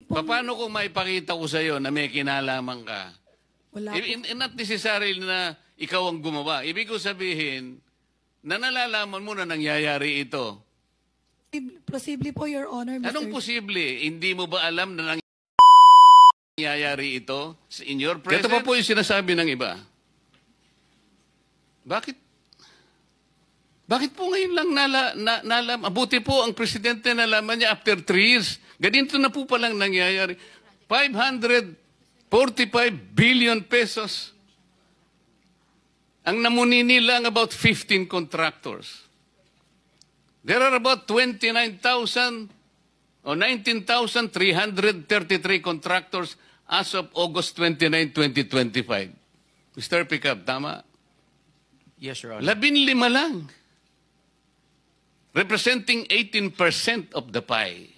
pong... Paano kung maipakita ko sa iyo na may kinalaman ka? Wala po. Not necessarily na ikaw ang gumawa. Ibig ko sabihin na nalalaman mo na nangyayari ito. Posible po, Your Honor, Mr. Anong posible? Hindi mo ba alam na nangyayari ito in your presence? Ito pa po yung sinasabi ng iba. Bakit po ngayon lang nalaman? Mabuti po ang presidente nalaman niya after 3 years. Ganito na po palang nangyayari. 545 billion pesos. Ang namunini lang about 15 contractors. There are about 29,000 or 19,333 contractors as of August 29, 2025. Mr. Pickup, tama? Yes, Your Honor. 15 lang. Representing 18% of the pie.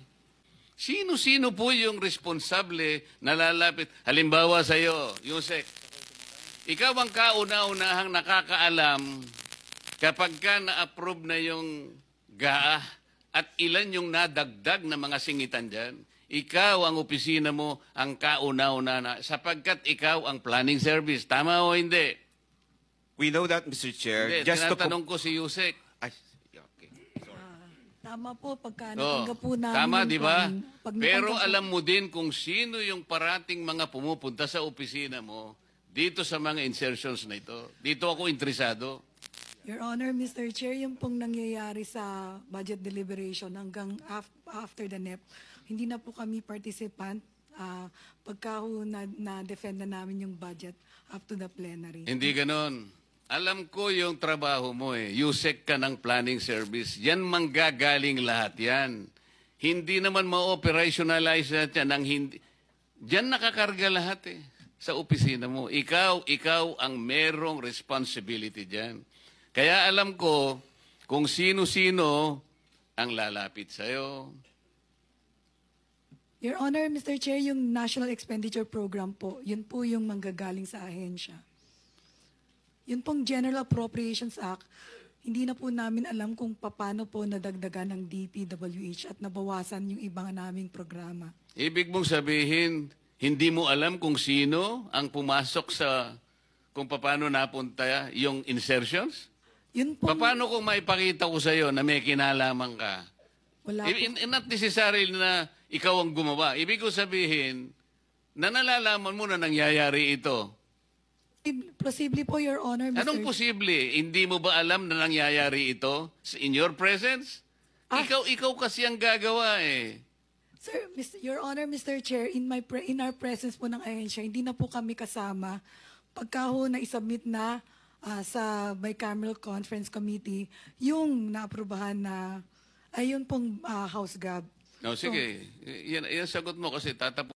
Sino-sino po yung responsable na lalapit? Halimbawa sa iyo, Yusek, ikaw ang kauna-unahang nakakaalam kapag ka na-approve na yung GAA at ilan yung nadagdag na mga singitan dyan. Ikaw ang opisina mo ang kauna-una na sapagkat ikaw ang planning service. Tama o hindi? We know that, Mr. Chair. Hindi, tinatanong ko si Yusek. Ay, okay. Tama po, pagka natanggap po namin tama, yung di ba? pag Pero natanggap alam mo din kung sino yung parating mga pumupunta sa opisina mo dito sa mga insertions na ito. Dito ako interesado. Your Honor, Mr. Chair, yung pong nangyayari sa budget deliberation hanggang after the NEP, hindi na po kami participant pagka na-defend na namin yung budget up to the plenary. Hindi ganon. Alam ko yung trabaho mo eh. Yusek ka ng planning service. Yan manggagaling lahat yan. Hindi naman ma-operationalize natin ng hindi. Diyan nakakarga lahat eh. Sa opisina mo. Ikaw ang merong responsibility dyan. Kaya alam ko kung sino-sino ang lalapit sa'yo. Your Honor, Mr. Chair, yung National Expenditure Program po, yun po yung manggagaling sa ahensya. Yun pong General Appropriations Act, hindi na po namin alam kung paano po nadagdagan ng DPWH at nabawasan yung ibang naming programa. Ibig mong sabihin, hindi mo alam kung sino ang pumasok sa kung paano napunta yung insertions? Yun po. Paano kung maipakita ko sa iyo na may kinalaman ka? Wala po. Not necessarily na ikaw ang gumawa. Ibig ko sabihin na nalalaman mo na nangyayari ito. Posible po, Your Honor, Mr. Anong posible? Hindi mo ba alam na nangyayari ito in your presence? Ikaw kasi ang gagawa eh. Sir, Your Honor, Mr. Chair, in our presence po ng ahensya, hindi na po kami kasama. Pagka ho na-submit na sa bicameral conference committee, yung naaprubahan na, ayun pong House Gab. No, sige. Yan sagot mo kasi tatapos.